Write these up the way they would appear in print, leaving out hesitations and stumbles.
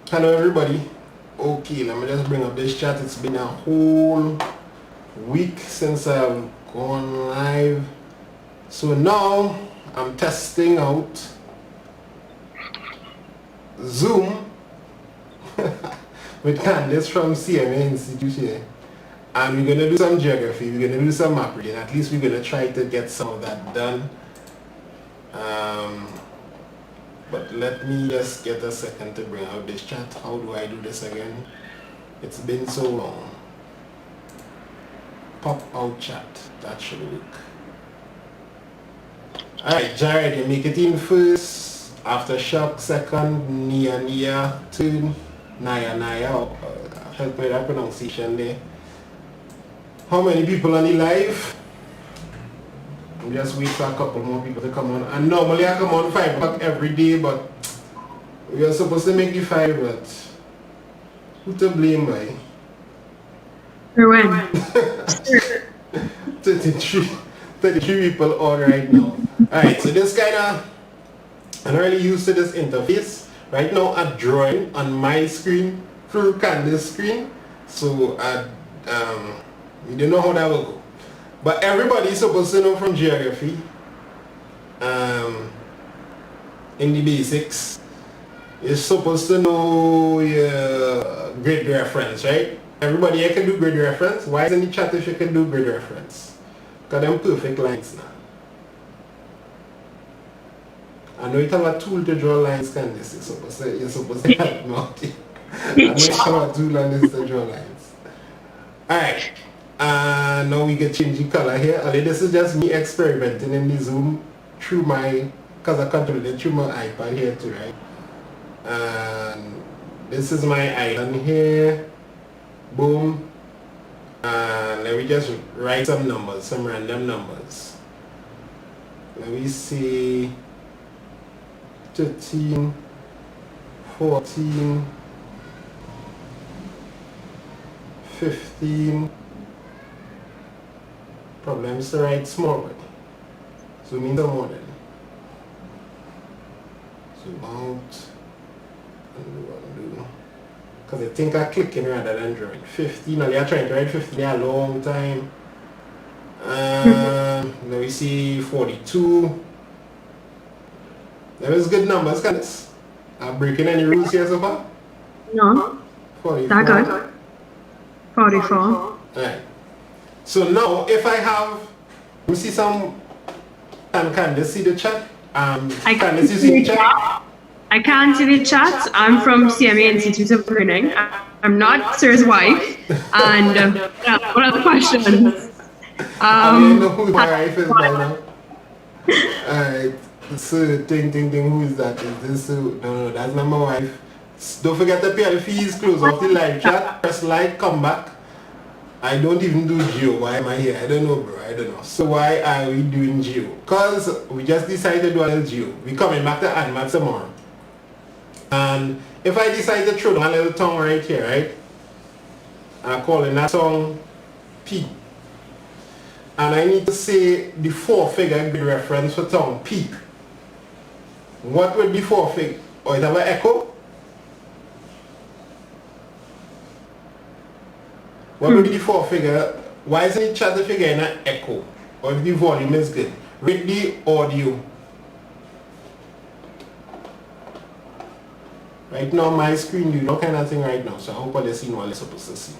Hello everybody. Okay, let me just bring up this chat. It's been a whole week since I've gone live. So now I'm testing out Zoom with Candice from CMA Institute here. And we're going to do some geography, we're going to do some map reading. At least we're going to try to get some of that done. But let me just get a second to bring out this chat. How do I do this again? It's been so long. Pop out chat. That should work. Alright, Jared, you make it in first. Aftershock second. Nia third. Naya. Help me with that pronunciation there. How many people on the live? I'm just wait for a couple more people to come on. And normally I come on 5 o'clock every day, but we are supposed to make the 5, but who to blame by? For when? 33 people on right now. Alright, so this kind of, I'm not really used to this interface. Right now I'm drawing on my screen through Candice's screen. So we don't know how that will go. But everybody is supposed to know from geography, in the basics, you're supposed to know your grid reference, right? Everybody here can do grid reference. Why isn't the chat if you can do grid reference? Because them perfect lines now. I know you have a tool to draw lines, Candice. You're supposed to help me out. I know you have a tool on this to draw lines. Alright. Now we can change the color here. This is just me experimenting in the Zoom through my, because I control it through my iPad here too, right? And this is my island here. Boom. And let me just write some numbers, some random numbers. Let me see 13, 14, 15. Problems to write small one. So mean the more than. Zoom out. Undo. Because I think I'm clicking rather than drawing. 15. Now they are trying to write 15 a long time. Let me see 42. That is good numbers, Candice. I'm breaking any rules here so far? No. 44. That good. 44. Alright. So now if I have, let me see some, can Candice see the chat? Candice, you see the chat? I can't see the chat. I'm from CMA Institute of Learning. I'm not Sir's wife. And what are the questions? I know who my wife is by now. Alright. So who is that? Is this no, that's not my wife. Don't forget to pay the fees, close off the live chat, press like, come back. I don't even do geo. Why am I here? I don't know, bro. I don't know. So why are we doing geo? Because we just decided to do a little geo. We're coming back to ANMAT tomorrow. And if I decide to throw down a little tongue right here, right? I'm calling that song P. And I need to say the 4-figure grid reference for tongue P. What would be 4-figure? Or it have an echo? What would be the 4-figure? Why isn't it chat the figure in an echo? Or if the volume is good? Rate the audio. Right now my screen do no kind of thing right now, so I hope all you see what you're supposed to see.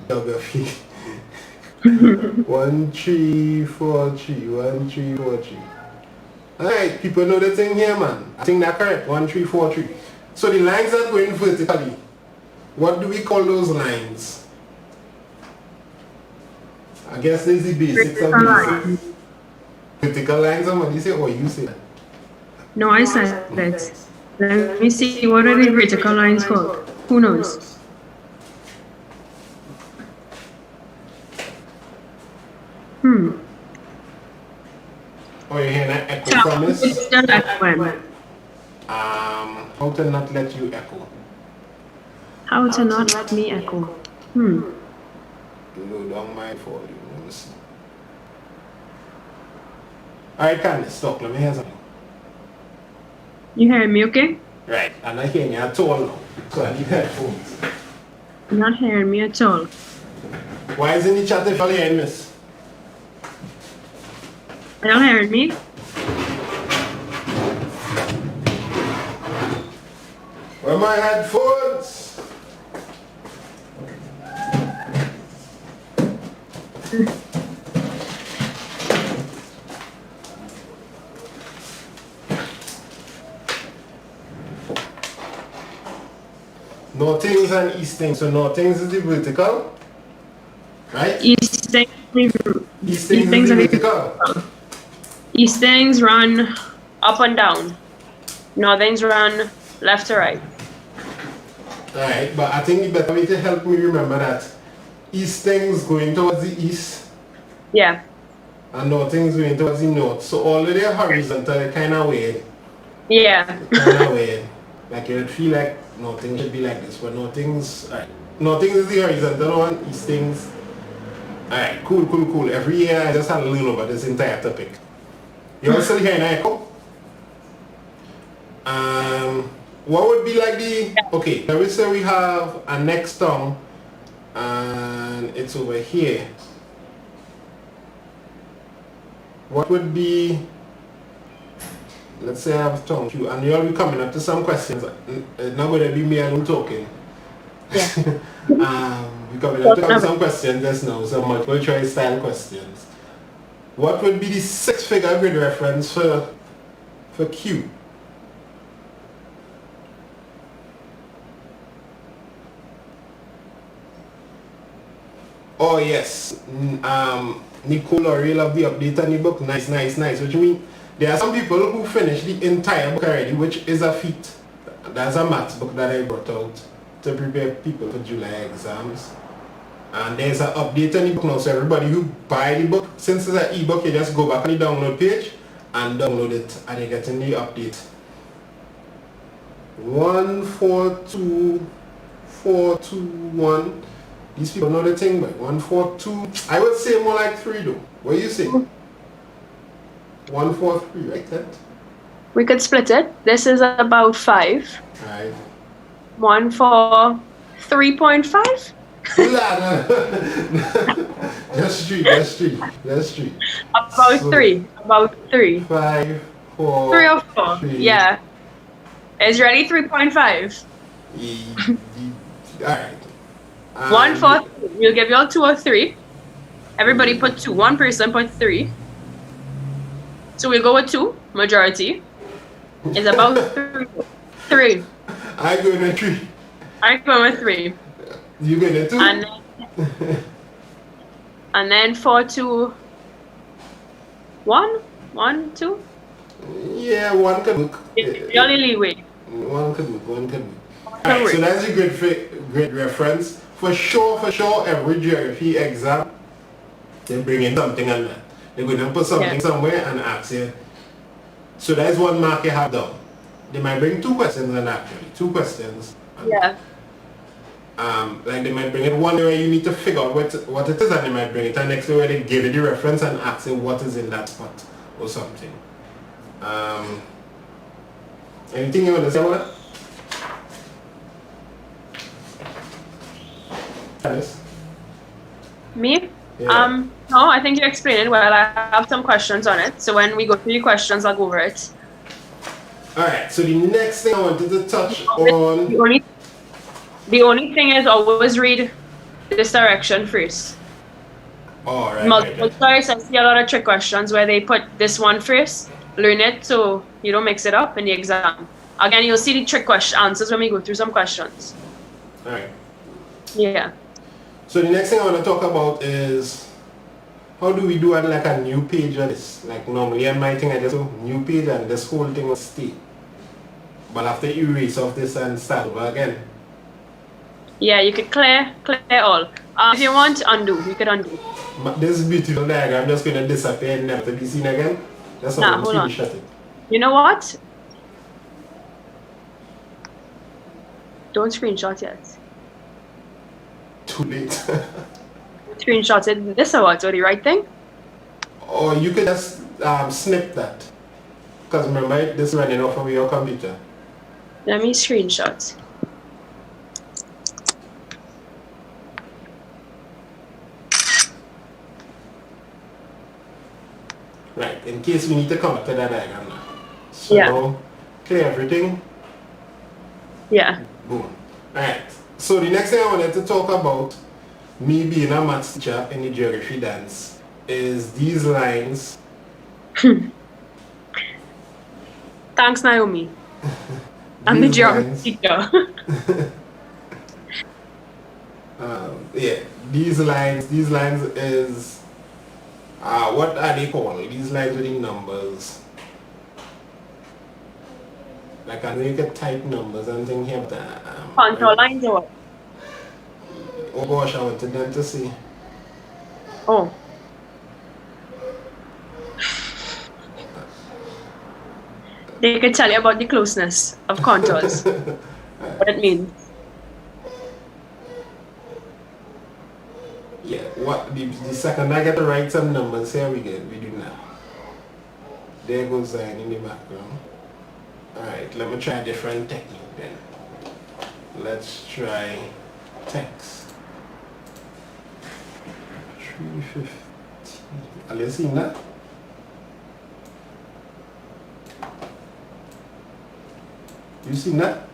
Geography. 1 3 4 3 1 3 4 3. Alright, people know the thing here, man. I think that's correct. 1 3 4 3. So the lines are going vertically. What do we call those lines? I guess there's the basics of basics. Vertical lines, somebody say, or you say that? No, I said that. Let me see, what are the vertical lines called? Who knows? Oh, you hear that echo from this? It's still echoing. How to not let you echo? How to not let me echo? Load down my volume. Let me see. Alright, Candice, talk. Let me hear something. You hearing me okay? Right, I'm not hearing you at all now. So I need headphones. You're not hearing me at all. Why isn't the chat if you're hearing this? Are you hearing me? Where are my headphones? Northings and eastings. So northings is the vertical, right? Eastings Eastings is the vertical. Eastings run up and down. Northings run left to right. Alright, but I think the better way to help me remember that eastings going towards the east. Yeah. And northings going towards the north. So although they're horizontal, they're kind of weird. Yeah. Kind of weird. Like you would feel like nothing should be like this, but nothing's alright. Nothing is the horizontal one, eastings. Alright, cool. Every year I just had to learn over this entire topic. You're still hearing an echo? What would be like the okay, let me say we have a next tongue and it's over here. What would be, let's say I have tongue Q and you'll be coming up to some questions. It's not going to be me alone talking. Yeah. We're coming up to some questions just now, some multiple choice style questions. What would be the 6-figure grid reference for Q? Oh yes, Nicole O'Reilly of the update on the book. Nice. Which means there are some people who finished the entire book already, which is a feat. That's a maths book that I brought out to prepare people for July exams. And there's an update on the book now, so everybody who buy the book, since it's an ebook, you just go back on the download page and download it and you get in the update. 142421. These people know the thing, but 142. I would say more like 3 though. What do you say? 143, right? That? We could split it. This is about 5. Right. 1 for 3.5. Just three. About so 3. About 3. 5, 4. 3 or 4. 3. Yeah. Is ready 3.5. Alright. 1 for 3. We'll give you all 2 or 3. Everybody put 2. One person put 3. So we'll go with 2. Majority is about 3. I go with 3. I go with 3. You go with 2? And then 4, 2, 1? 1, 2? Yeah, 1 could look. The only leeway. 1 could look. Alright, so that's a great reference. For sure, every geography exam, they bring in something on that. They're going to put something somewhere and ask you. So that's one mark you have done. They might bring 2 questions on actually. 2 questions. Yeah. Like they might bring it one where you need to figure out what it is, and they might bring it the next where they give you the reference and ask you what is in that spot or something. Anything you want to say about that? Yes. Me? Yeah. No, I think you explained it well. I have some questions on it. So when we go through the questions, I'll go over it. Alright, so the next thing I wanted to touch on... The only thing is always read this direction first. Oh, right. Multiple choice, I see a lot of trick questions where they put this one first, learn it so you don't mix it up in the exam. Again, you'll see the trick question answers when we go through some questions. Alright. Yeah. So the next thing I want to talk about is how do we do on like a new page of this? Like normally on my thing I just do new page and this whole thing will stay. But after you erase off this and start over again. Yeah, you could clear all. If you want, undo. You could undo. This beautiful diagram I'm just going to disappear and never to be seen again. That's how I'm screenshot it. You know what? Don't screenshot yet. Too late. Screenshot it. This or what? Or the right thing? Or you could just snip that. Because remember, this is running off of your computer. Let me screenshot. Right, in case we need to come back to that diagram now. So Yeah. clear everything. Yeah. Boom. Alright, so the next thing I wanted to talk about, me being a maths teacher in the geography dance, is these lines. Thanks, Naomi. I'm the geography teacher. Yeah, these lines is, what are they called? These lines with the numbers. Like I know you can type numbers and things here, but Contour lines or what? oh gosh, I wanted them to see. Oh. They can tell you about the closeness of contours. What it means. Yeah, what the second I get to write some numbers here we do now. There goes Zion in the background. Alright, let me try a different technique then. Let's try text. 350. Are you seeing that? You seen that?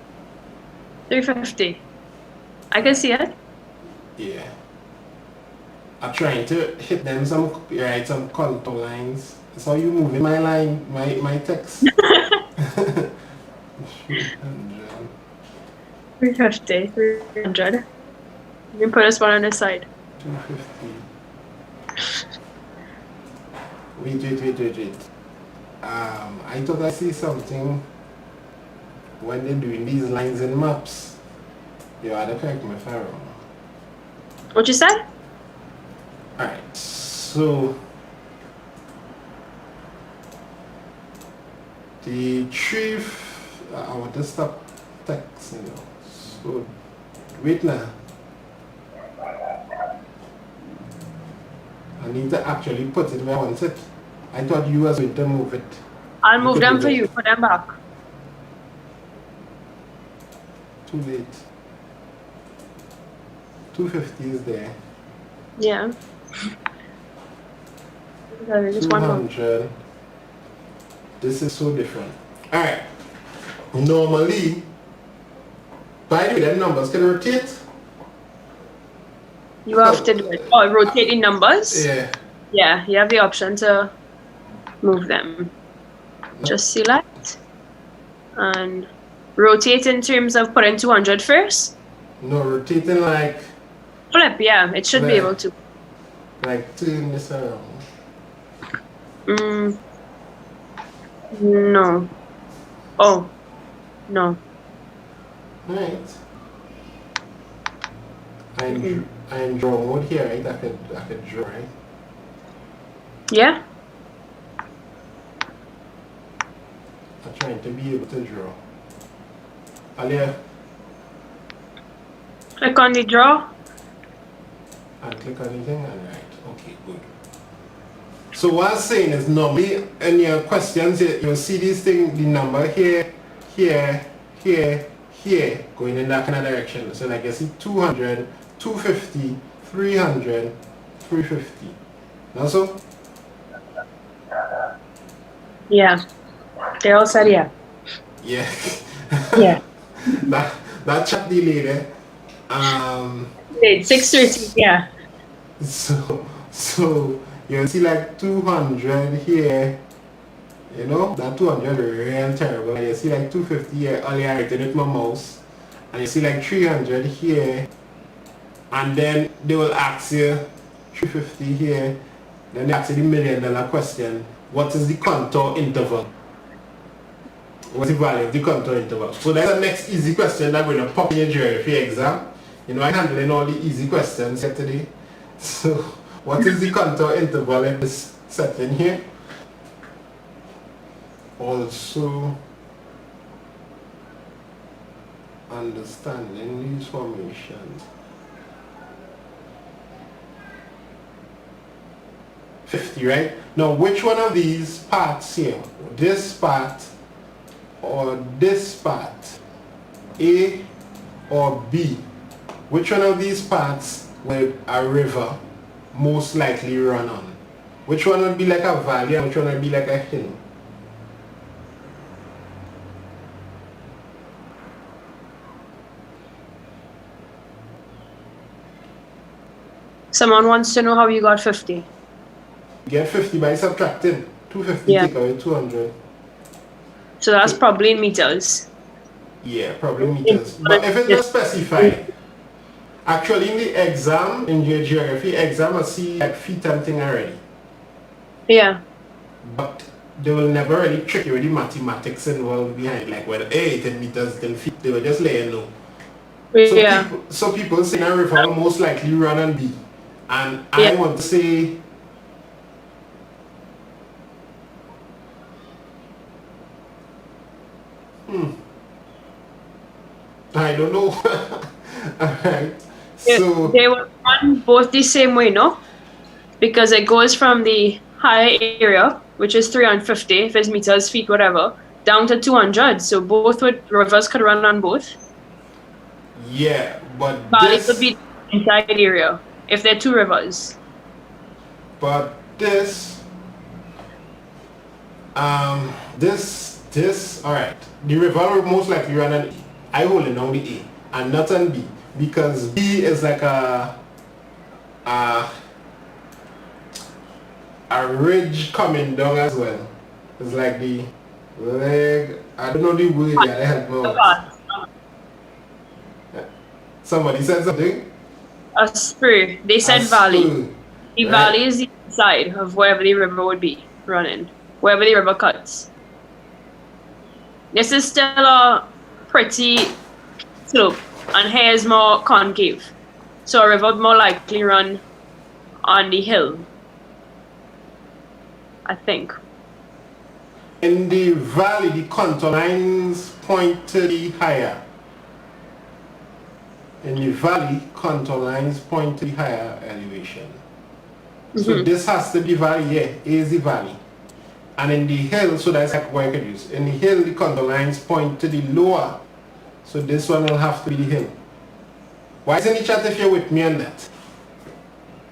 350. I can see it. Yeah. I'm trying to hit them write some contour lines. That's how you moving my line, my text. 350, 300. Let me put this one on the side. 250. Wait. I thought I see something when they're doing these lines and maps. You had to correct me if I'm wrong. What you said? Alright, so the I want to stop text, So wait now. I need to actually put it where I want it. I thought you was going to move it. I'll move them for you. Put them back. Too late. 250 is there. Yeah. Just 200. This is so different. Alright. Normally, by the way, them numbers can rotate. You have to do it. Oh, rotating numbers? Yeah. Yeah, you have the option to move them. Just select and rotate in terms of putting 200 first. No, rotating like Flip, yeah, it should be able to. Like turn this around. No. Oh, no. Right. I'm in draw mode here, right? I could draw, right? Yeah. I'm trying to be able to draw. Alia. Click on the draw. And click on anything and right. Okay, good. So what I'm saying is normally in your questions you'll see this thing, the number here, going in that kind of direction. So like you see 200, 250, 300, 350. Now so? Yeah. They all said yeah. Yeah. Yeah. that chat delay there. 630, yeah. So you see like 200 here, that 200 is real terrible. And you see like 250 here, all I written with my mouse. And you see like 300 here, and then they will ask you 350 here, then they ask you the $1 million question, what is the contour interval? What's the value of the contour interval? So that's the next easy question that we're going to pop in your geography exam. I'm handling all the easy questions here today. So, what is the contour interval in this setting here? Also, understanding these formations. 50, right? Now, which one of these parts here, this part or this part, A or B, which one of these parts will a river most likely run on? Which one would be like a valley and which one would be like a hill? Someone wants to know how you got 50. You get 50 by subtracting. 250 take away 200. So that's probably in meters. Yeah, probably meters. But if it's not specified, actually in the exam, in your geography exam, I see like feet and thing already. Yeah. But they will never really trick you with the mathematics involved behind, like whether 10 meters, 10 feet. They will just let you know. Yeah. So people say a river will most likely run on B. And I want to say I don't know. Alright. So they will run both the same way, no? Because it goes from the higher area, which is 350, if it's meters, feet, whatever, down to 200. So both rivers could run on both. yeah, but Valley could be the entire area if they're two rivers. But this, alright. The river will most likely run on A. I hold it on the A and not on B because B is like a ridge coming down as well. It's like the leg. I don't know the word that I help me out. Somebody said something? A spur. They said valley. The valley is the side of wherever the river would be running, wherever the river cuts. This is still a pretty slope, and here is more concave. So a river would more likely run on the hill, I think. In the valley, the contour lines point to the higher. In the valley, contour lines point to the higher elevation. So this has to be valley, yeah, A is the valley. And in the hill, so that's like what I could use. In the hill, the contour lines point to the lower. So this one will have to be the hill. Why isn't the chat if you're with me on that?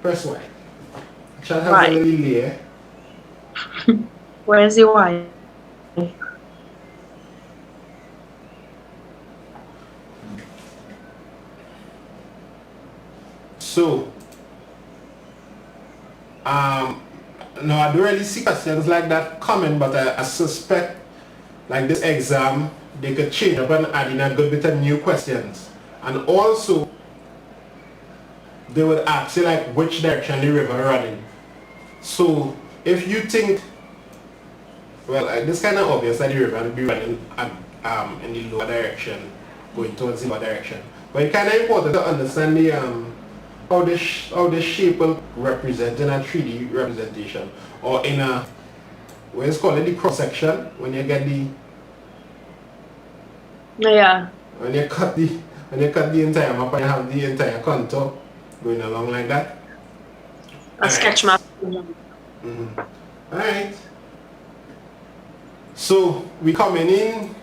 Press Y. Chat has a little layer. Where's the Y? So, no, I don't really see questions like that coming, but I suspect, like this exam, they could change up and add in a good bit of new questions. And also, they would ask you like which direction the river running. So, if you think, well, this kind of obvious that the river will be running in the lower direction, going towards the lower direction. But it's kind of important to understand the how this shape will represent in a 3D representation, or in a, what is called the cross section, when you get the when you cut the entire map and you have the entire contour going along like that. A sketch map. Alright. So we coming in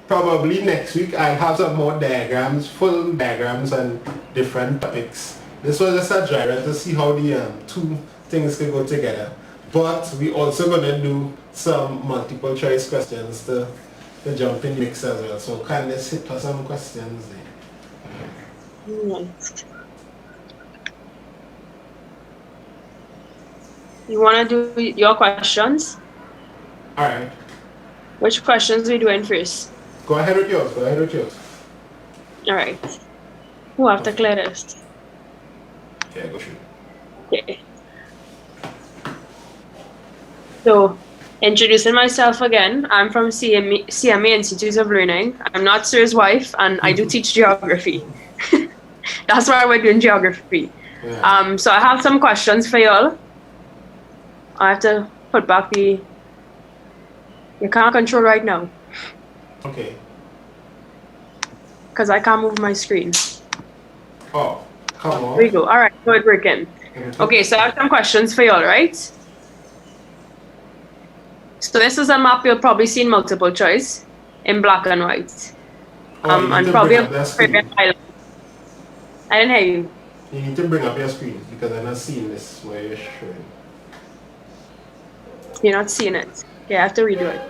probably next week. I'll have some more diagrams, full diagrams on different topics. This was just a dry run to see how the two things can go together. But we also gonna do some multiple choice questions to jump in mix as well. So Candice, hit for some questions there. You wanna do your questions? Alright. Which questions are we doing first? Go ahead with yours. Alright. Who have to clear this? Yeah, go shoot. Okay. So, introducing myself again, I'm from CMA Institute of Learning. I'm not Sir's wife, and I do teach geography. That's why we're doing geography. Yeah. So I have some questions for y'all. I have to put back the... You can't control right now. Okay. Because I can't move my screen. Oh, come on. There we go. All right, so it's working. Okay, so I have some questions for you all, right? So this is a map you'll probably see in multiple choice in black and white. And probably a Caribbean island. I didn't hear you. You need to bring up your screen because I'm not seeing this where you're showing. You're not seeing it. Okay, I have to redo it.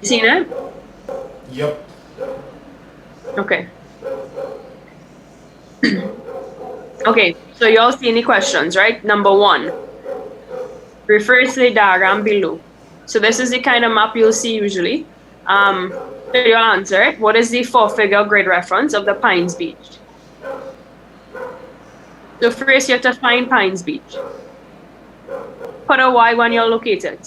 You seen it? Yep. Okay. Okay, so you all see any questions, right? Number 1. Refer to the diagram below. So this is the kind of map you'll see usually. So you'll answer it. What is the 4-figure grid reference of the Pines Beach? So first you have to find Pines Beach. Put a Y when you're located.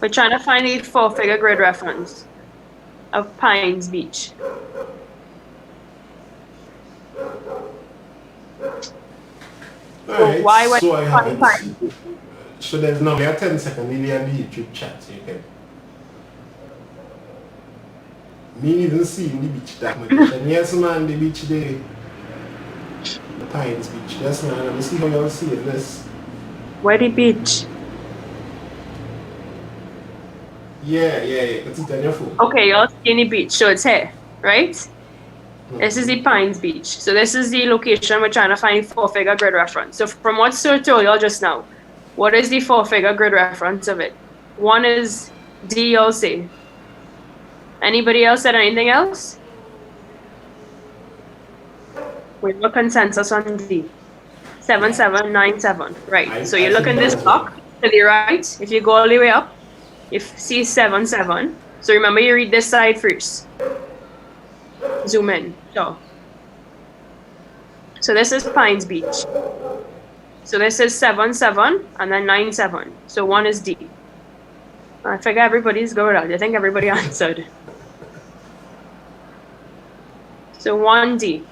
We're trying to find the 4-figure grid reference of Pines Beach. Alright, why so I have Pines? it. So there's normally a 10-second delay on the YouTube chat, so you can. Me even seeing the beach that much. And yes, man, the beach there. The Pines Beach. Yes, man. Let me see how y'all see it. This. Where the beach? Yeah. It's it on your phone. Okay, you'll see any beach. So it's here, right? This is the Pines Beach. So this is the location we're trying to find 4-figure grid reference. So from what Sir told y'all just now, what is the 4-figure grid reference of it? 1 is D, you'll say. Anybody else said anything else? We have a consensus on D. 7797. Right. So you look in this block to the right. If you go all the way up, you see 77. So remember you read this side first. Zoom in. So this is Pines Beach. So this is 77 and then 97. So 1 is D. I figure everybody's good out. I think everybody answered. So 1D.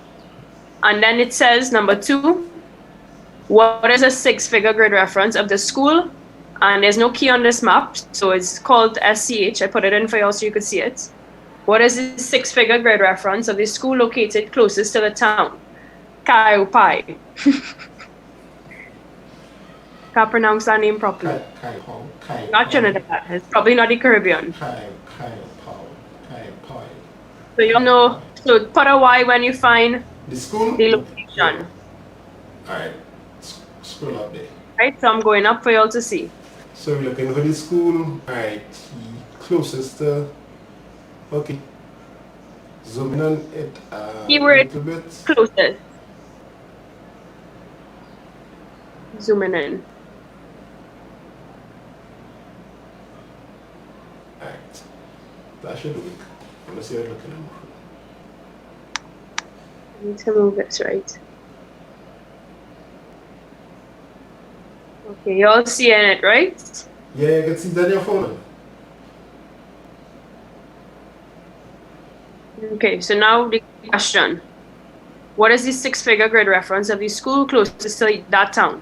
And then it says number 2, what is a 6-figure grid reference of the school? And there's no key on this map, so it's called SCH. I put it in for you so you could see it. What is the 6-figure grid reference of the school located closest to the town? Kaiopai. Can't pronounce that name properly. Not Trinidad. It's probably not the Caribbean. So you'll know. So put a Y when you find the school, the location. Alright, scroll up there. Right, so I'm going up for y'all to see. So we're looking for the school. Alright, closest to. Okay. Zoom in on it a little bit. Closest. Zooming in. Alright. That should work. Unless you're looking at it. I need to move this right. Okay, y'all seeing it, right? Yeah, you can see that on your phone. Okay, so now the question. What is the 6-figure grid reference of the school closest to that town?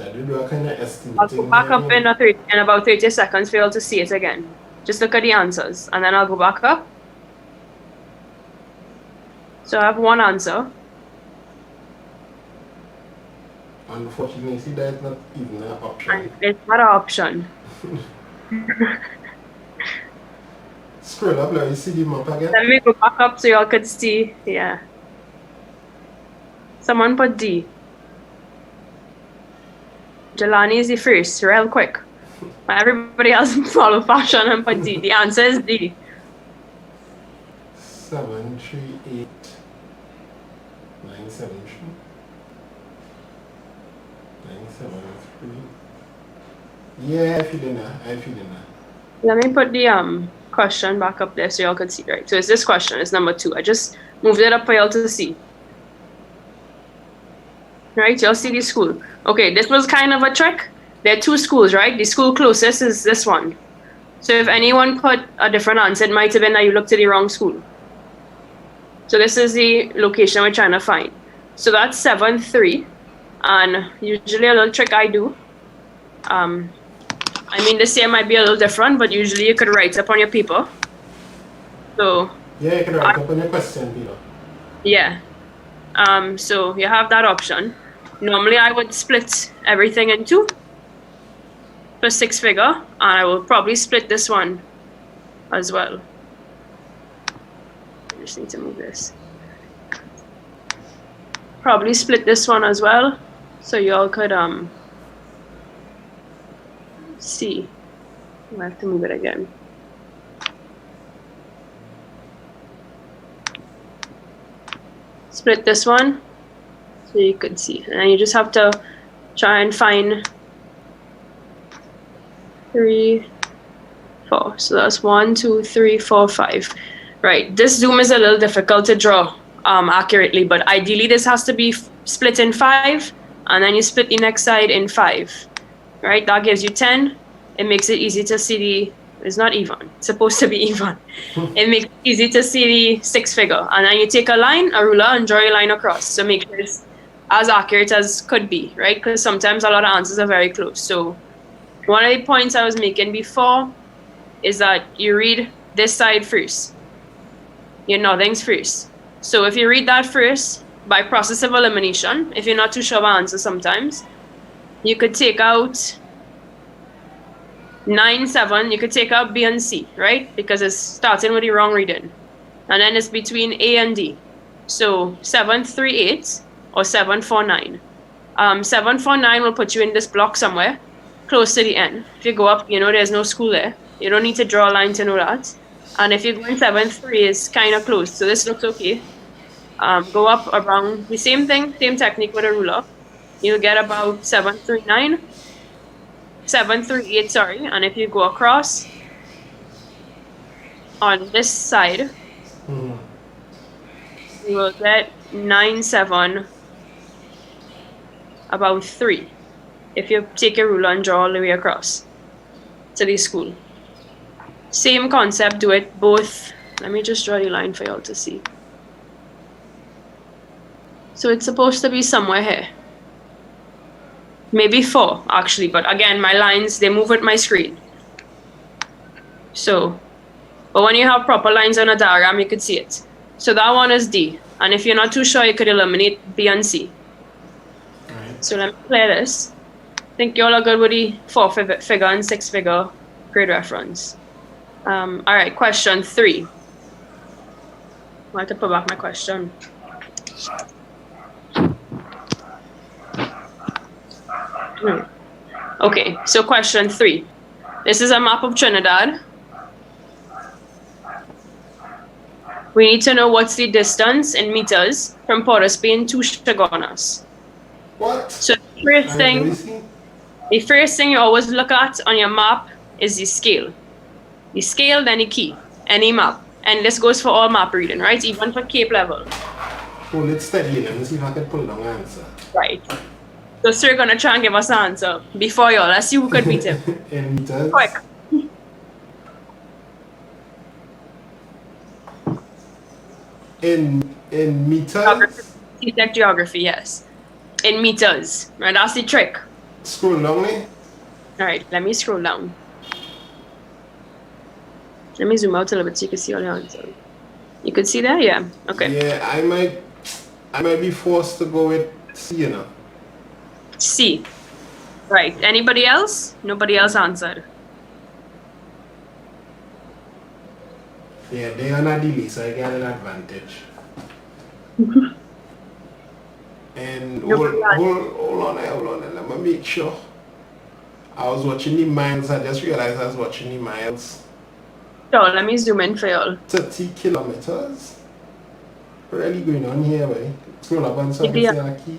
I'll go back up in about 30 seconds for you all to see it again. Just look at the answers, and then I'll go back up. So I have 1 answer. Unfortunately, see that's not even an option. And it's not an option. Scroll up, like you see the map again. Let me go back up so y'all could see. Yeah. Someone put D. Jelani is the first, real quick. Everybody else follow fashion and put D. The answer is D. 738 973 973. Yeah, I feel that. Let me put the question back up there so y'all could see, right? So it's this question, it's number 2. I just moved it up for y'all to see. Right, y'all see the school. Okay, this was kind of a trick. There are 2 schools, right? The school closest is this one. So if anyone put a different answer, it might have been that you looked at the wrong school. So this is the location we're trying to find. So that's 7-3. And usually a little trick I do. I mean, this year might be a little different, but usually you could write up on your paper. So yeah, you can write up on your question, Peter. yeah. So you have that option. Normally I would split everything in two for 6 figure, and I will probably split this one as well. I just need to move this. Probably split this one as well, so y'all could see. I have to move it again. Split this one so you could see, and then you just have to try and find 3, 4. So that's 1, 2, 3, 4, 5. Right. This zoom is a little difficult to draw accurately, but ideally this has to be split in 5, and then you split the next side in 5. Right. That gives you 10. It makes it easy to see the. It's not even. It's supposed to be even. It makes it easy to see the 6 figure, and then you take a line, a ruler, and draw a line across. So make sure it's as accurate as could be, right? Because sometimes a lot of answers are very close. So one of the points I was making before is that you read this side first. Your nothings first. So if you read that first, by process of elimination, if you're not too sure of an answer sometimes, you could take out 9, 7, you could take out B and C, right? Because it's starting with the wrong reading. And then it's between A and D. So 7, 3, 8 or 7, 4, 9. 7, 4, 9 will put you in this block somewhere close to the end. If you go up, you know there's no school there. You don't need to draw a line to know that. And if you go in 7, 3 is kind of close. So this looks okay. Go up around the same thing, same technique with a ruler. You'll get about 7, 3, 9. 7, 3, 8, sorry. And if you go across on this side, you will get 9, 7, about 3. If you take a ruler and draw all the way across to the school. Same concept, do it both. Let me just draw the line for y'all to see. So it's supposed to be somewhere here. Maybe 4, actually, but again, my lines, they move with my screen. So, but when you have proper lines on a diagram, you could see it. So that one is D. And if you're not too sure, you could eliminate B and C. Right. So let me clear this. I think y'all are good with the 4 figure and 6 figure grade reference. All right, question 3. I have to put back my question. Okay, so question 3. This is a map of Trinidad. We need to know what's the distance in meters from Port of Spain to Chaguanas. What? So the first thing you always look at on your map is the scale. The scale, then the key, any map. And this goes for all map reading, right? Even for Cape level. Hold it steady and see if I can pull down the answer. Right. So Sir gonna try and give us an answer before y'all. Let's see who could beat him. In meters? Quick. In meters? CSEC geography, yes. In meters. Right, that's the trick. Scroll down me. Alright, let me scroll down. Let me zoom out a little bit so you can see all the answers. You could see that? Yeah. Okay. Yeah, I might be forced to go with C, you know. C. Right. Anybody else? Nobody else answered. Yeah, they are not delay, so I got an advantage. And hold on, let me make sure. I was watching the miles, I just realized I was watching the miles. Sure, let me zoom in for y'all. 30 kilometers? Really going on here, boy. Scroll up and so I can see our key.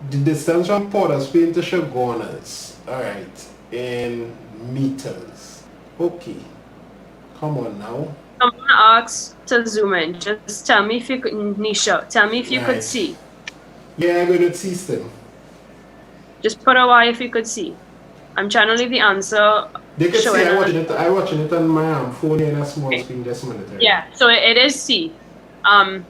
The distance from Port of Spain to Chaguanas. Alright. In meters. Okay. Come on now. Someone asked to zoom in. Just tell me if you could, Nisha, tell me if you could see. Yeah, I'm going to see them. Just put a Y if you could see. I'm trying to leave the answer. They can see I'm watching it on my phone in a small screen just a minute. Right? Yeah, so it is C. I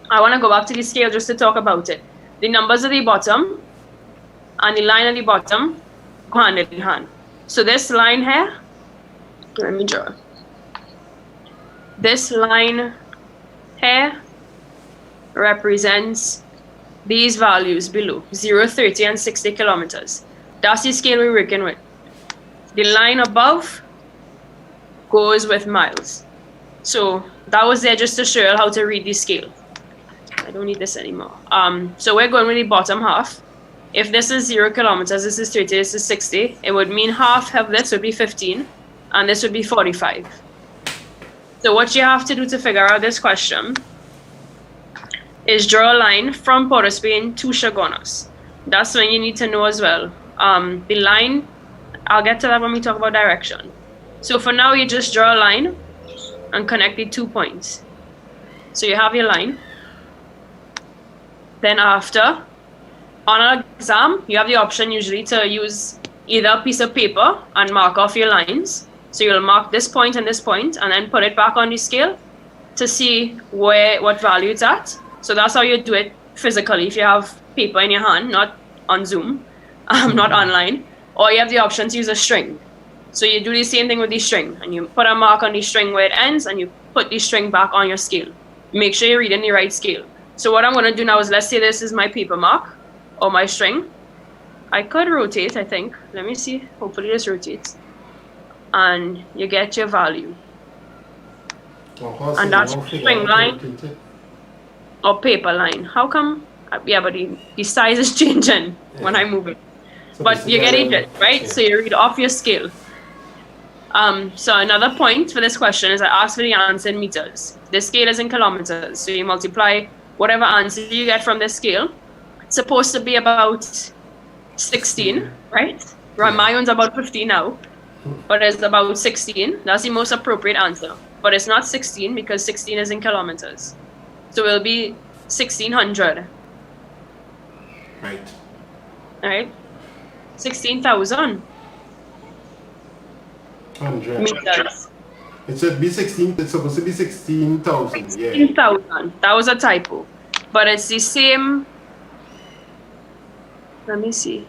want to go back to the scale just to talk about it. The numbers at the bottom and the line at the bottom go hand in hand. So this line here, let me draw. This line here represents these values below, 0, 30, and 60 kilometers. That's the scale we're working with. The line above goes with miles. So that was there just to show you how to read the scale. I don't need this anymore. So we're going with the bottom half. If this is 0 kilometers, this is 30, this is 60, it would mean half of this would be 15, and this would be 45. So what you have to do to figure out this question is draw a line from Port of Spain to Chaguanas. That's when you need to know as well. The line, I'll get to that when we talk about direction. So for now, you just draw a line and connect the 2 points. So you have your line. Then after, on an exam, you have the option usually to use either a piece of paper and mark off your lines. So you'll mark this point and then put it back on the scale to see what value it's at. So that's how you do it physically if you have paper in your hand, not on Zoom, not online. Or you have the option to use a string. So you do the same thing with the string, and you put a mark on the string where it ends, and you put the string back on your scale. Make sure you're reading the right scale. So what I'm going to do now is, let's say this is my paper mark or my string. I could rotate, I think. Let me see. Hopefully this rotates. And you get your value. And that's string line or paper line. How come? Yeah, but the size is changing when I move it. But you get it, right? So you read off your scale. So another point for this question is I asked for the answer in meters. This scale is in kilometers. So you multiply whatever answer you get from this scale. It's supposed to be about 16, right? Yeah. My one's about 15 now, but it's about 16. That's the most appropriate answer. But it's not 16 because 16 is in kilometers. So it'll be 1600. Right. All right. 16,000 meters. It should be 16. It's supposed to be 16,000. 16,000. Yeah. That was a typo, but it's the same. Let me see.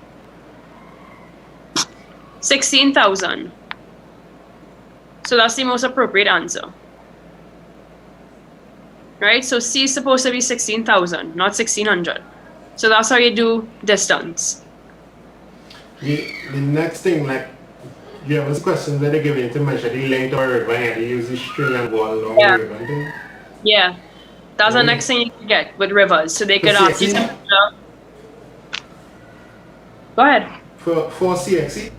16,000. So that's the most appropriate answer. Right? So C is supposed to be 16,000, not 1,600. So that's how you do distance. The next thing, like, you have this question that they give you to measure the length of a river, and you use the string and go along the river and thing. Yeah. That's the next thing you can get with rivers. So they could ask you to measure. Go ahead. For CSEC?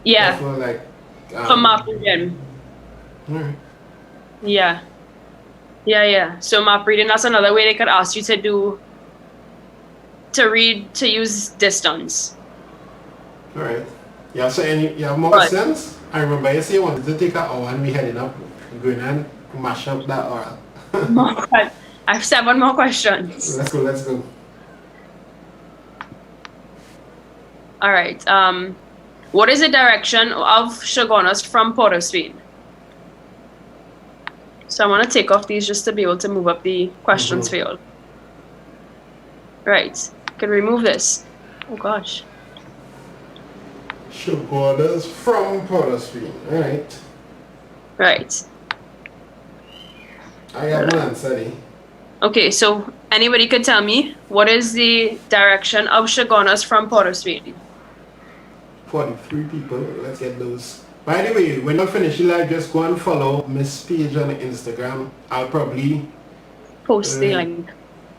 Yeah. For like for map reading. Right. Yeah. Yeah. So map reading, that's another way they could ask you to use distance. Alright. Yeah, so you have more questions? I remember you say you wanted to take that hour and we heading up, going and mash up that hour. I have 7 more questions. Let's go. All right. What is the direction of Chaguanas from Port of Spain? So I want to take off these just to be able to move up the questions for you all. Right. Can remove this. Oh gosh. Chaguanas from Port of Spain. Alright. Right. I have an answer. Okay, so anybody could tell me what is the direction of Chaguanas from Port of Spain? 43 people. Let's get those. By the way, when I finish the live, just go and follow Miss page on Instagram. I'll probably post the link.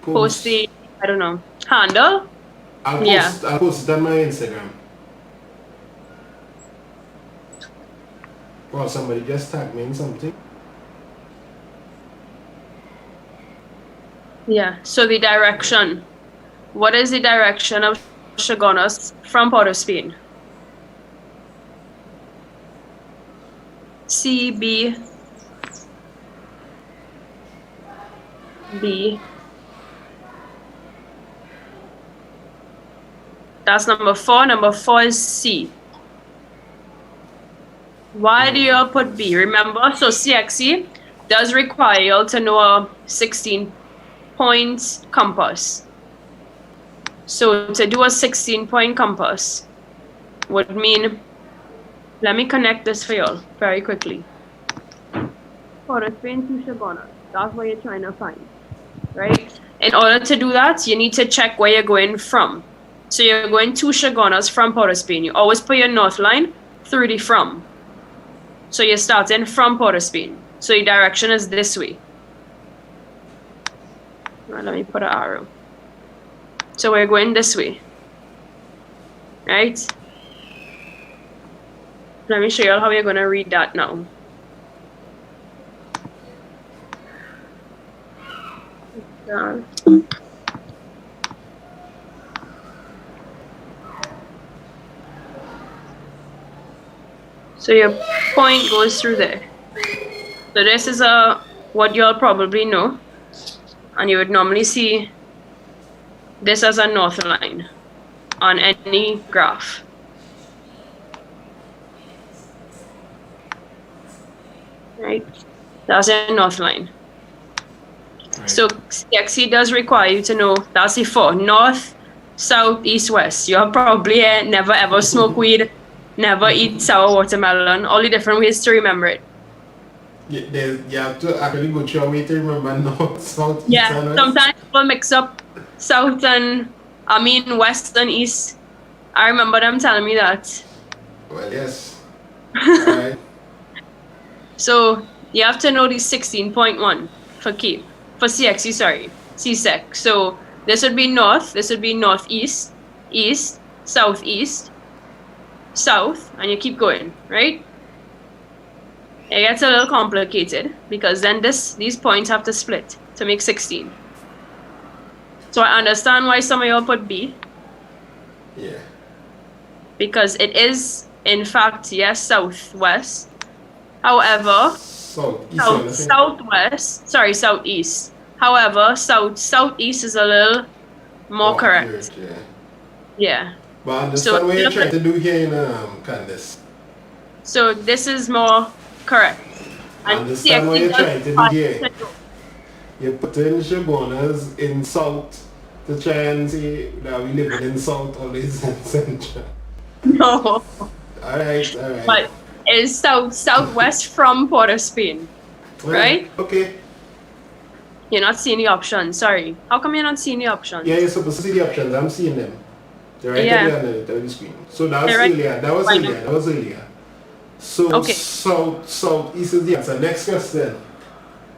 Post the, I don't know, handle? I'll post it on my Instagram. Well, somebody just tagged me in something. Yeah, so the direction. What is the direction of Chaguanas from Port of Spain? C, B, B. That's number 4. Number 4 is C. Why do you put B? Remember, so CSEC does require you to know a 16-point compass. So to do a 16-point compass would mean Let me connect this for y'all very quickly. Port of Spain to Shabana. That's what you're trying to find, right? In order to do that, you need to check where you're going from. So you're going to Chagonas from Port of Spain. You always put your north line through the from. So you're starting from Port of Spain. So your direction is this way. Right, let me put an arrow. So we're going this way, right? Let me show you how you're going to read that now. So your point goes through there. So this is what you'll probably know, and you would normally see this as a north line on any graph. Right? That's a north line. Right. So CSEC does require you to know that's the four: north, south, east, west. You'll probably never ever smoke weed, never eat sour watermelon, all the different ways to remember it. You have to actually go through a way to remember north, south, east, and west. Sometimes people mix up south and, west and east. I remember them telling me that. Well, yes. Alright. So you have to know the 16.1 for Cape. For CSEC, sorry. CSEC. So this would be north, this would be northeast, east, southeast, south, and you keep going, right? It gets a little complicated because then these points have to split to make 16. So I understand why some of y'all put B. Yeah. Because it is, in fact, yes, southwest. However, southeast. However, southeast is a little more correct. Yeah. But I understand what you're trying to do here in Candice. So this is more correct. I understand what you're trying to do here. You're putting Shabonas in south to try and say that we live in south or in central. No. Alright. But it's southwest from Port of Spain. Right? Okay. You're not seeing the options, sorry. How come you're not seeing the options? Yeah, you're supposed to see the options. I'm seeing them. They're right there on the screen. So that was earlier. That was earlier. So okay. Southeast is the answer. Next question.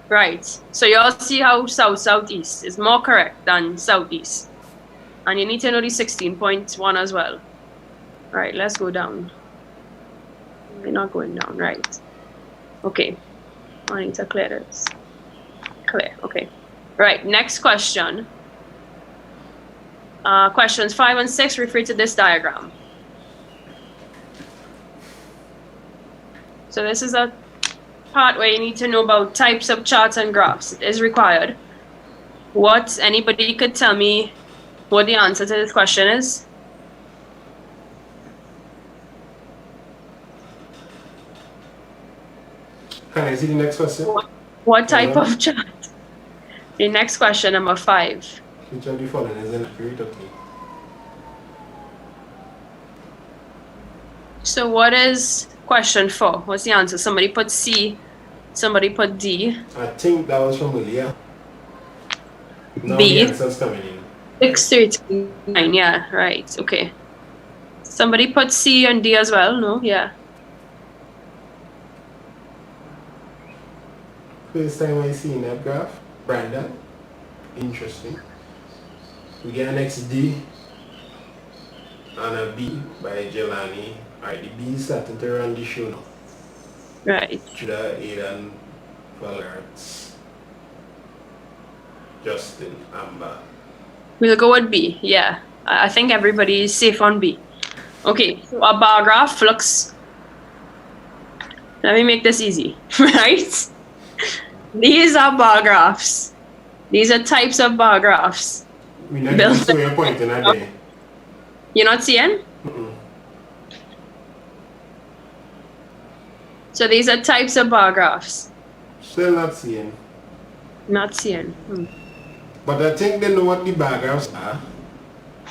Right. So you all see how southeast is more correct than southeast. And you need to know the 16.1 as well. Right, let's go down. We're not going down, right. Okay. I need to clear this. Clear, okay. Right, next question. Questions 5 and 6 refer to this diagram. So this is a part where you need to know about types of charts and graphs. It is required. Anybody could tell me what the answer to this question is? Can I see the next question? What type of chart? The next question, number 5. Which of the following is inaccurate? Okay. So what is question 4? What's the answer? Somebody put C, somebody put D. I think that was from earlier. Now B. the answer's coming in. 639, yeah, right, okay. Somebody put C and D as well, no? Yeah. First time I seen that graph. Brandon. Interesting. We get an XD and a B by Jelani. Alright, the B is starting to run the show now. Right. Judah, Aidan, Valerts, Justin, Amber. We'll go with B, yeah. I think everybody is safe on B. Okay, so a bar graph looks... Let me make this easy, right? These are bar graphs. These are types of bar graphs. We never see your point in a day. You're not seeing? So these are types of bar graphs. Still not seeing. Not seeing. But I think they know what the bar graphs are.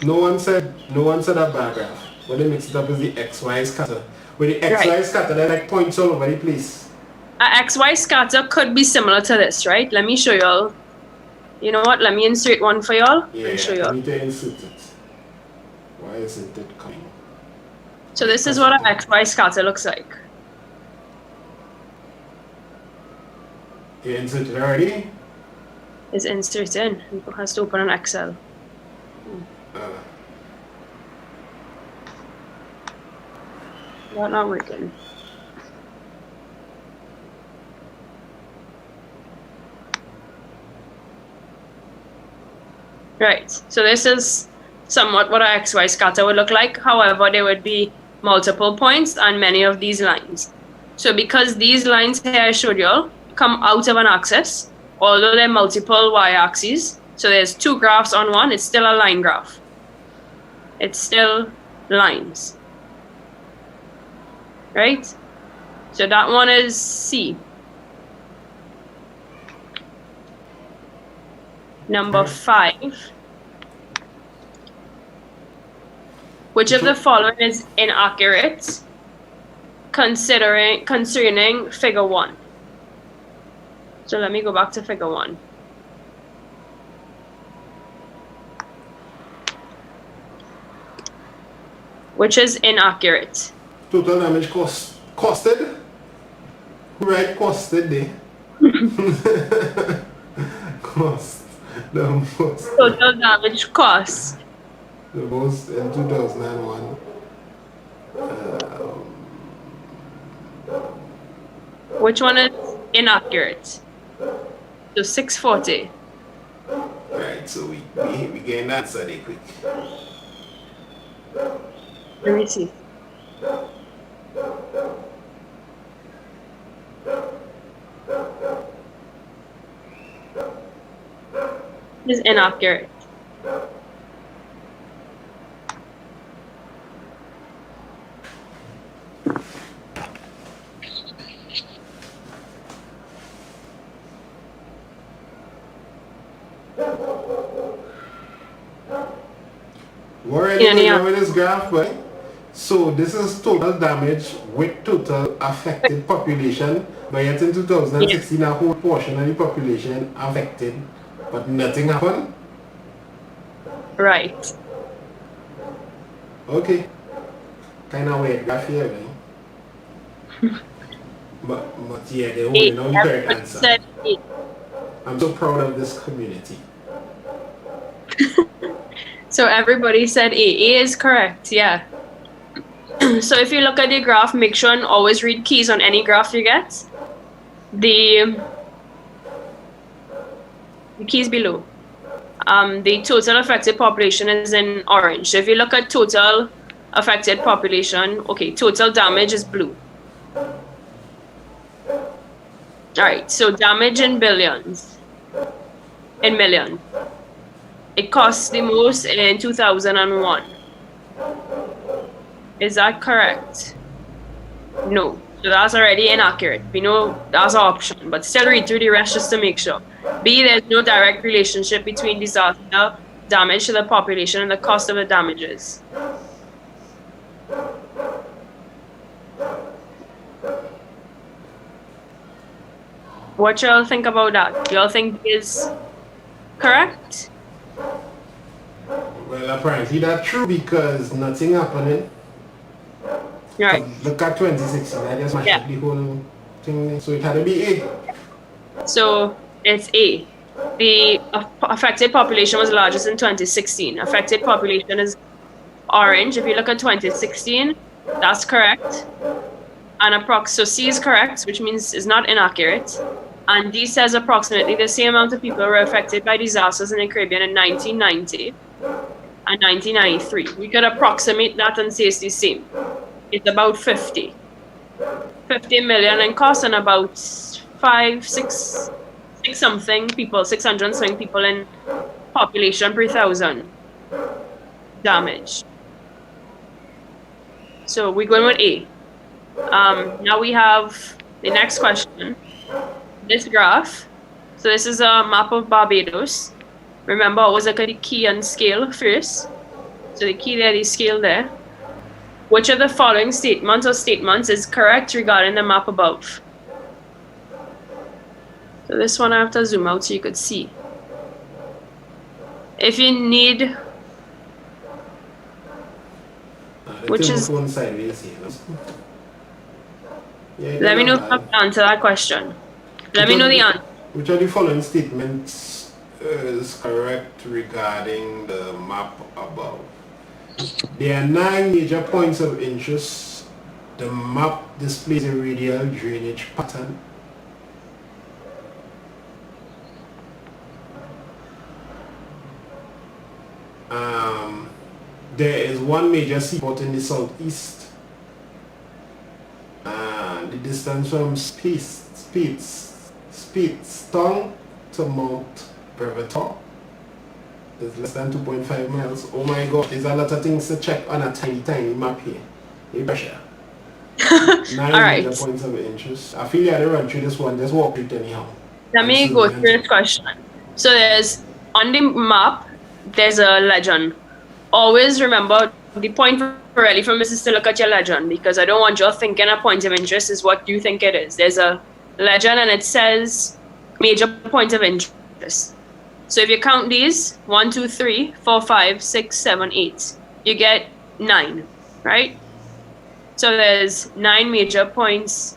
No one said a bar graph. What they mixed it up is the XY scatter. With the XY scatter, they're like points all over the place. XY scatter could be similar to this, right? Let me show y'all. You know what? Let me insert one for y'all and show y'all. I need to insert it. Why isn't it coming? So this is what an XY scatter looks like. You inserted already? It's inserted. It has to open an Excel. Not working. Right, so this is somewhat what an XY scatter would look like. However, there would be multiple points on many of these lines. So because these lines here I showed you come out of an axis, although they're multiple y-axes, so there's two graphs on one, it's still a line graph. It's still lines. Right? So that one is C. Number 5. Which of the following is inaccurate concerning figure 1? So let me go back to figure 1. Which is inaccurate? Total damage costed? Right, costed there. Cost. The most. Total damage cost. The most in 2001. Which one is inaccurate? So 640. Right, so we get an answer there quick. Let me see. Is inaccurate. We're already with this graph, right? So this is total damage with total affected population, but yet in 2016 a whole portion of the population affected, but nothing happened? Right. Okay. Kind of weird graph here, right? but yeah, they hold on the correct answer. I'm so proud of this community. So everybody said A. A is correct, yeah. So if you look at the graph, make sure and always read keys on any graph you get. The keys below. The total affected population is in orange. So if you look at total affected population, okay, total damage is blue. All right, so damage in billions, in millions. It costs the most in 2001. Is that correct? No. So that's already inaccurate. We know that's an option, but still read through the rest just to make sure. B, there's no direct relationship between disaster damage to the population and the cost of the damages. What y'all think about that? Do y'all think is correct? Well, apparently that's true because nothing happening. Right. Look at 2016. I just mashed up the whole thing. So it had to be A. So it's A. The affected population was largest in 2016. Affected population is orange. If you look at 2016, that's correct. And so C is correct, which means it's not inaccurate. And D says approximately the same amount of people were affected by disasters in the Caribbean in 1990 and 1993. We could approximate that and say it's the same. It's about 50 million in cost and about 600 something people in population per 1,000 damage. So we're going with A. Now we have the next question. This graph. So this is a map of Barbados. Remember, always look at the key and scale first. So the key there, the scale there. Which of the following statements is correct regarding the map above? So this one I have to zoom out so you could see. If you need, which is, one side we'll see. Yeah, let me know if I can answer that question. Let me know the answer. Which of the following statements is correct regarding the map above? There are 9 major points of interest. The map displays a radial drainage pattern. There is 1 major seaport in the southeast. And the distance from Speedstone to Mount Barbados is less than 2.5 miles. Oh my god, there's a lot of things to check on a tiny map here. Hey, pressure. 9 Alright. major points of interest. I feel you had to run through this one. Just walk it anyhow. Let me go through this question. So there's, on the map, there's a legend. Always remember, the point really from this is to look at your legend, because I don't want you thinking a point of interest is what you think it is. There's a legend and it says major points of interest. So if you count these, 1, 2, 3, 4, 5, 6, 7, 8, you get 9, right? So there's 9 major points.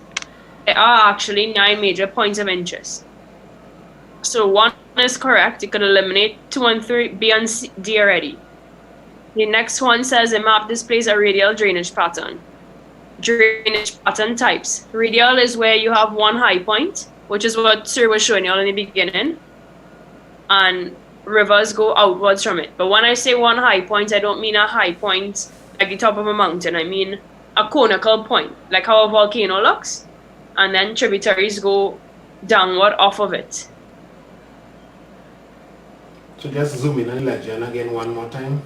There are actually 9 major points of interest. So 1 is correct. You could eliminate 2 and 3, B and C, D already. The next one says a map displays a radial drainage pattern. Drainage pattern types. Radial is where you have 1 high point, which is what Sir was showing you all in the beginning. And rivers go outwards from it. But when I say 1 high point, I don't mean a high point like the top of a mountain. I mean a conical point, like how a volcano looks. And then tributaries go downward off of it. So just zoom in on the legend again one more time.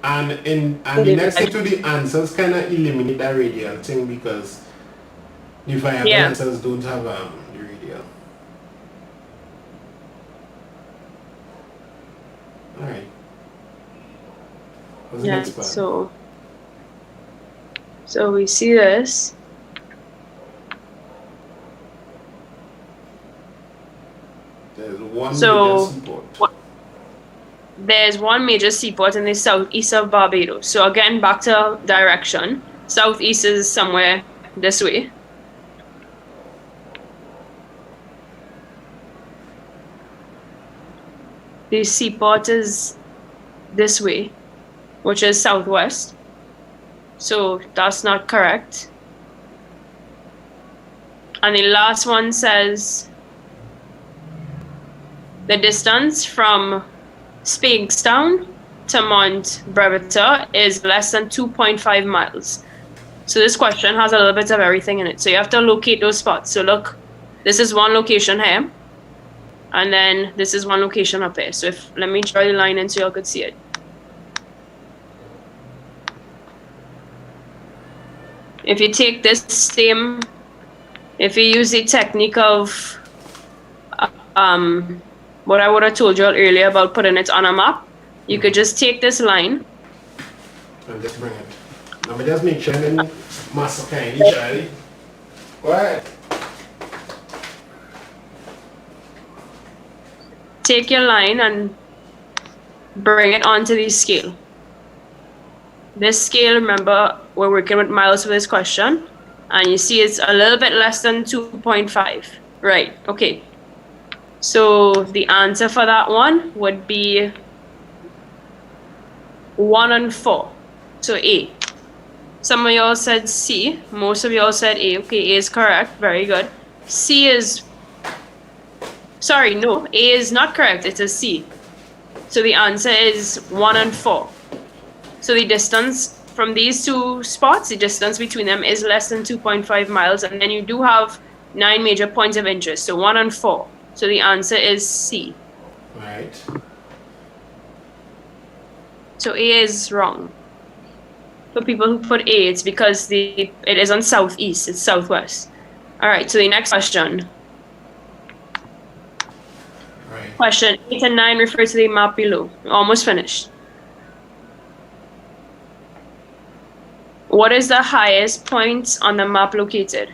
And the next to the answers kind of eliminate that radial thing, because the viable answers don't have the radial. Alright. What's the next part? So we see this. There's 1 major seaport. There's 1 major seaport in the southeast of Barbados. So again, back to direction. Southeast is somewhere this way. The seaport is this way, which is southwest. So that's not correct. And the last one says the distance from Speigstown to Mount Barbados is less than 2.5 miles. So this question has a little bit of everything in it. So you have to locate those spots. So look, this is 1 location here. And then this is 1 location up here. So let me draw the line in so y'all could see it. If you take this same, if you use the technique of what I would have told you earlier about putting it on a map, you could just take this line. And just bring it. Let me just make sure I'm in Ms Candice Ali. Go ahead. Take your line and bring it onto the scale. This scale, remember, we're working with miles for this question. And you see it's a little bit less than 2.5. Right, okay. So the answer for that one would be 1 and 4. So A. Some of y'all said C. Most of y'all said A. Okay, A is correct. Very good. C is... Sorry, no. A is not correct. It's a C. So the answer is 1 and 4. So the distance from these 2 spots, the distance between them is less than 2.5 miles. And then you do have 9 major points of interest. So 1 and 4. So the answer is C. Right. So A is wrong. For people who put A, it's because it is on southeast, it's southwest. All right, so the next question. Right. Question 8 and 9 refer to the map below. Almost finished. what is the highest point on the map located?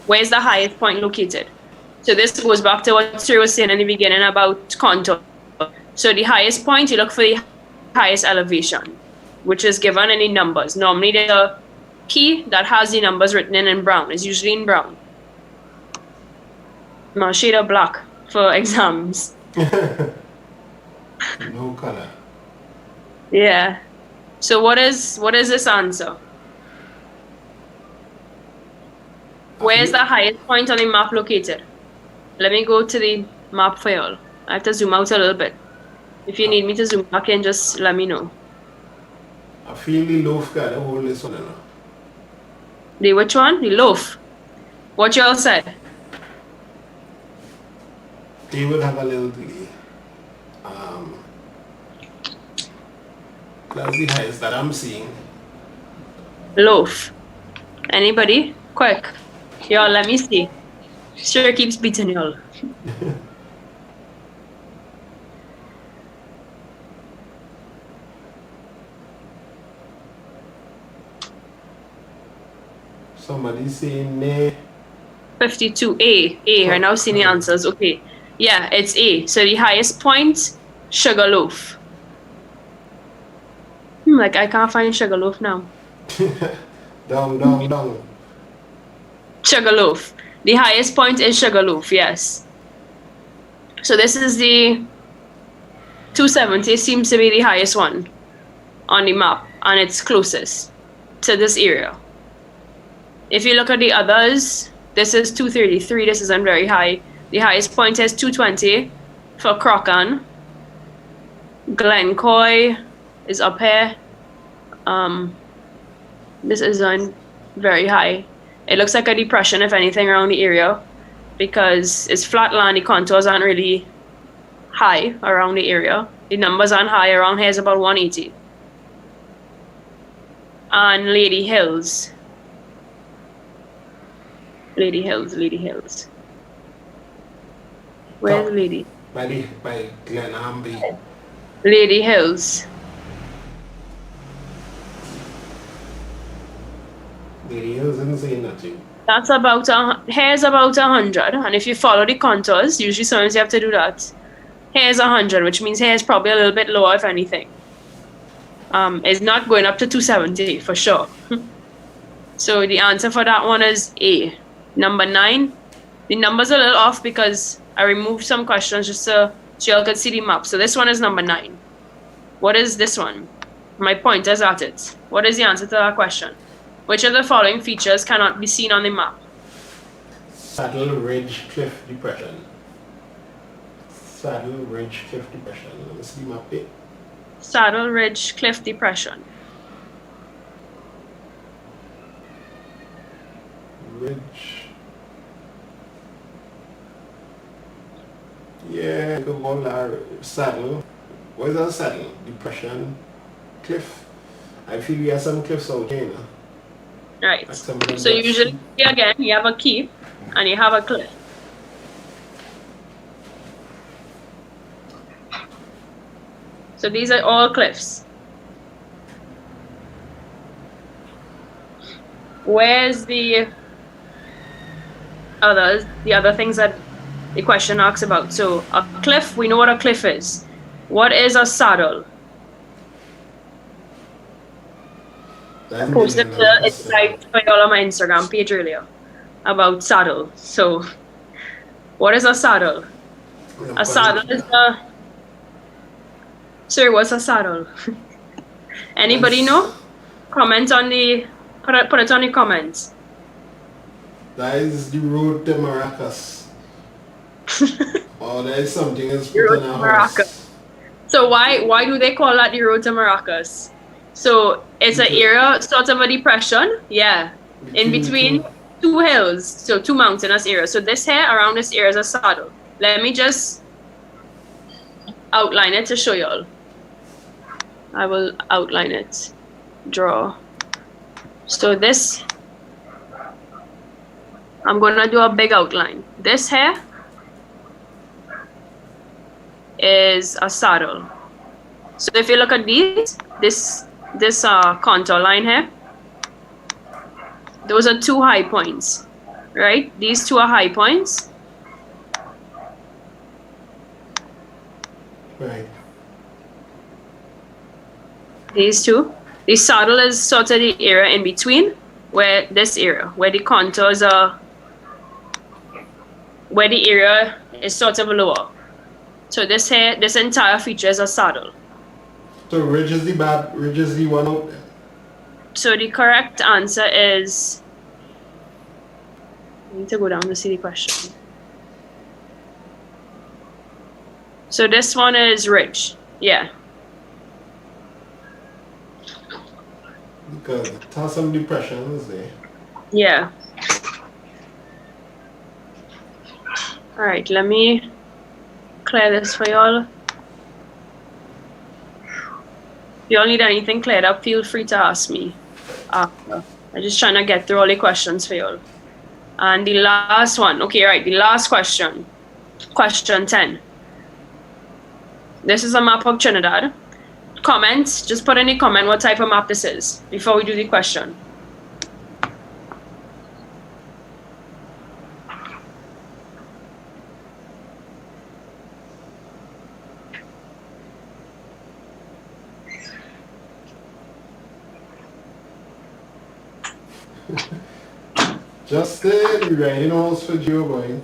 Where is the highest point located? So this goes back to what Sir was saying in the beginning about contour. So the highest point, you look for the highest elevation, which is given in the numbers. Normally there's a key that has the numbers written in brown. It's usually in brown. No shade of black for exams. No color. Yeah. So what is this answer? Where is the highest point on the map located? Let me go to the map for y'all. I have to zoom out a little bit. If you need me to zoom back in, just let me know. I feel the loaf got a hold this one. The which one? The loaf. What y'all said? They will have a little delay. That's the highest that I'm seeing. Loaf. Anybody? Quick. Y'all, let me see. Sure keeps beating y'all. Somebody saying nay. 52. A. We're now seeing the answers. Okay. Yeah, it's A. So the highest point, Sugarloaf. Like, I can't find Sugarloaf now. Down. Sugarloaf. The highest point is Sugarloaf, yes. So this is the 270 seems to be the highest one on the map, and it's closest to this area. If you look at the others, this is 233, this isn't very high. The highest point is 220 for Crocan. Glencoy is up here. This isn't very high. It looks like a depression, if anything, around the area, because it's flat land, the contours aren't really high around the area. The numbers aren't high. Around here is about 180. And Lady Hills. Lady Hills. Where's Lady? By Glen Amby. Lady Hills. Lady Hills isn't saying nothing. That's about here's about 100, and if you follow the contours, usually sometimes you have to do that. Here's 100, which means here's probably a little bit lower, if anything. It's not going up to 270 for sure. So the answer for that one is A. Number 9. The numbers are a little off because I removed some questions just so y'all could see the map. So this one is number 9. What is this one? My pointer's at it. What is the answer to that question? Which of the following features cannot be seen on the map? Saddle Ridge Cliff Depression. Saddle Ridge Cliff Depression. Let me see the map here. Saddle Ridge Cliff Depression. Ridge. Yeah, go on there. Saddle. What is that saddle? Depression. Cliff. I feel we have some cliffs out here now. Right. So usually, again, you have a key and you have a cliff. So these are all cliffs. Where's the other things that the question asks about? So a cliff, we know what a cliff is. What is a saddle? I posted the insight for y'all on my Instagram page earlier about saddle. So what is a saddle? A saddle is a... Sir, what's a saddle? Anybody know? Comment on the... Put it on the comments. That is the road to Maracas. Oh, there is something else put in our house. So why do they call that the road to Maracas? So it's an area, sort of a depression, yeah, in between two hills, so two mountainous areas. So this here, around this area is a saddle. Let me just outline it to show y'all. I will outline it. Draw. So this, I'm gonna do a big outline. This here is a saddle. So if you look at these, this contour line here, those are two high points, right? These two are high points. Right. These two. The saddle is sort of the area in between, where this area, where the contours are, where the area is sort of lower. So this here, this entire feature is a saddle. So ridge is the one out there. So the correct answer is, I need to go down to see the question. So this one is ridge, yeah. Because it has some depressions there. Yeah. All right, let me clear this for y'all. If y'all need anything cleared up, feel free to ask me after. I'm just trying to get through all the questions for y'all. And the last one, okay, right, the last question. Question 10. This is a map of Trinidad. Comments, just put in a comment what type of map this is before we do the question. Justin, you writing notes for Joe boy.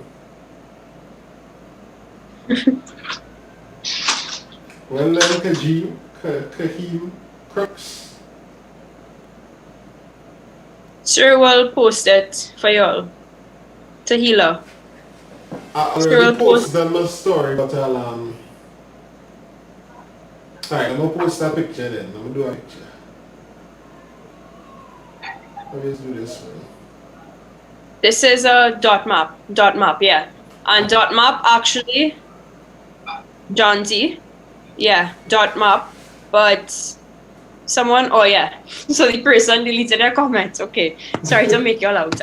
Well then, Kahim, Crooks. Sure, we'll post it for y'all. Tahila. I already posted on my story, but I'll alright, I'm gonna post that picture then. I'm gonna do a picture. Let me just do this one. This is a dot map, yeah. And dot map actually, John T, yeah, dot map, but someone, oh yeah, so the person deleted their comments, okay. Sorry to make y'all out.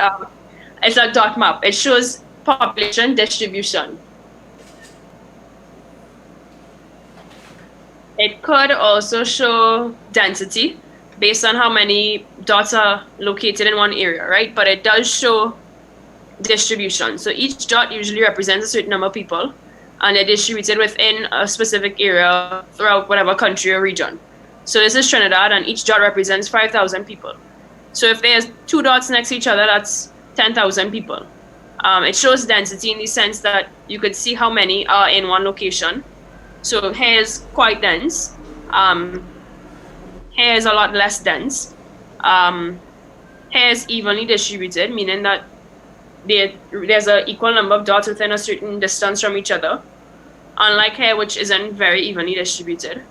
It's a dot map. It shows population distribution. It could also show density based on how many dots are located in one area, right? But it does show distribution. So each dot usually represents a certain number of people, and they're distributed within a specific area throughout whatever country or region. So this is Trinidad, and each dot represents 5,000 people. So if there's two dots next to each other, that's 10,000 people. It shows density in the sense that you could see how many are in one location. So here is quite dense. Here is a lot less dense. Here is evenly distributed, meaning that there's an equal number of dots within a certain distance from each other, unlike here, which isn't very evenly distributed.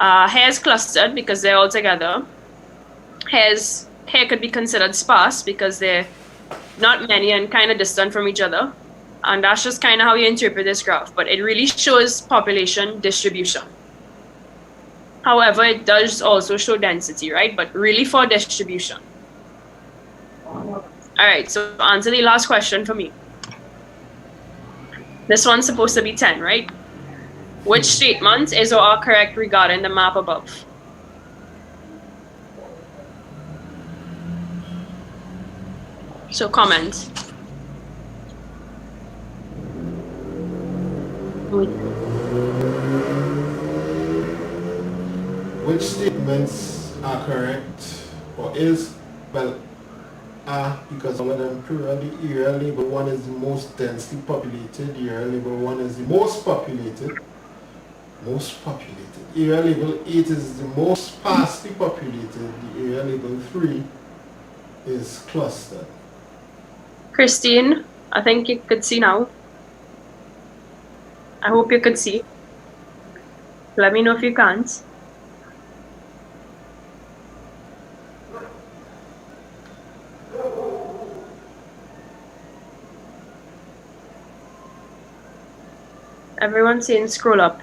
Here is clustered because they're all together. Here could be considered sparse because they're not many and kind of distant from each other. And that's just kind of how you interpret this graph, but it really shows population distribution. However, it does also show density, right? But really for distribution. All right, so answer the last question for me. This one's supposed to be 10, right? Which statement is or are correct regarding the map above? So comment. Which statements are correct or is, well, are because some of them plurally. Area label 1 is the most densely populated, area label 1 is the most populated. Area label 8 is the most sparsely populated, the area label 3 is clustered. Christine, I think you could see now. I hope you could see. Let me know if you can't. Everyone's saying scroll up.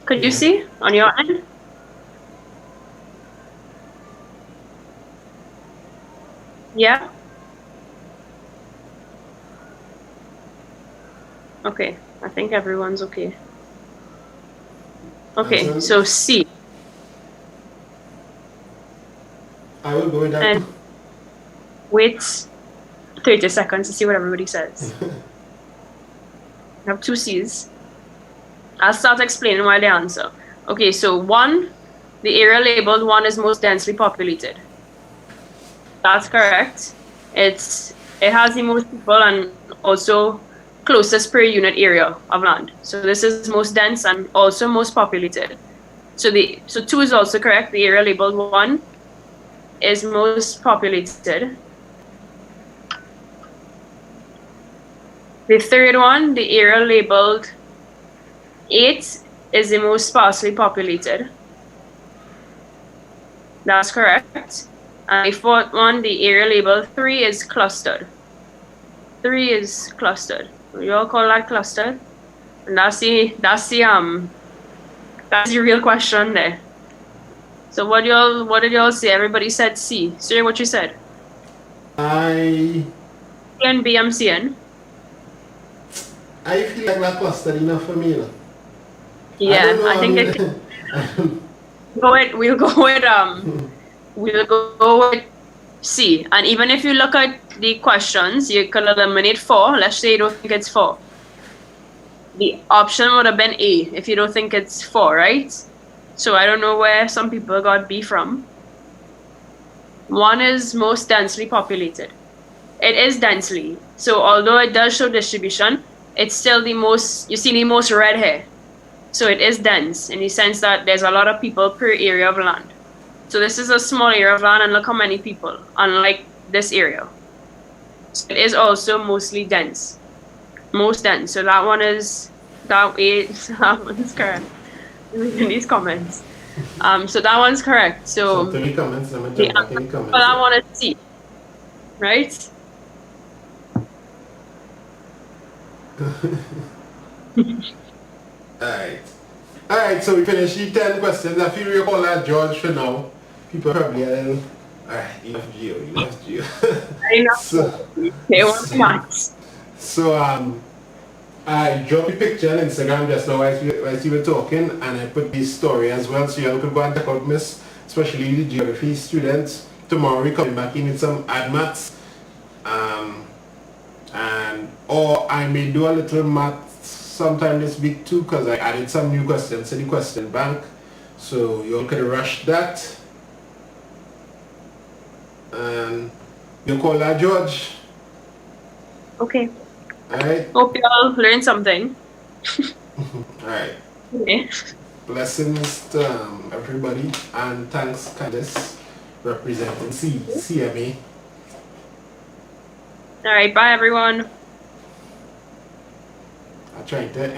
Could you see on your end? Yeah? Okay, I think everyone's okay. Okay, so C. I will go with that. wait 30 seconds to see what everybody says. I have two C's. I'll start explaining why they answer. Okay, so 1, the area labeled 1 is most densely populated. That's correct. It has the most people and also closest per unit area of land. So this is most dense and also most populated. So 2 is also correct. The area labeled 1 is most populated. The third one, the area labeled 8 is the most sparsely populated. That's correct. And the fourth one, the area labeled 3 is clustered. 3 is clustered. We all call that clustered. And that's the real question there. So what did y'all say? Everybody said C. Sir, what you said? I And B, I'm seeing. I feel like that clustered enough for me. Yeah, I think we'll go with C. And even if you look at the questions, you could eliminate 4. Let's say you don't think it's 4. The option would have been A if you don't think it's 4, right? So I don't know where some people got B from. 1 is most densely populated. It is densely. So although it does show distribution, it's still the most, you see the most red here. So it is dense in the sense that there's a lot of people per area of land. So this is a small area of land and look how many people, unlike this area. So it is also mostly dense. Most dense. So that one is correct. In these comments. So that one's correct. So the comments, that one is C. Right? Alright, so we finished the 10 questions. I feel we call that George for now. People probably a little, alright, enough Geo. So I dropped a picture on Instagram just now as we were talking, and I put this story as well, so you all could go and check out Miss, especially the geography students. Tomorrow we're coming back in with some admats, or I may do a little math sometime this week too, because I added some new questions to the question bank, so you all could rush that. And you call that George. Okay. Alright. Hope you all learned something. Alright. Okay. Blessings to everybody, and thanks Candice representing CMA. Alright, bye everyone. I'm trying to end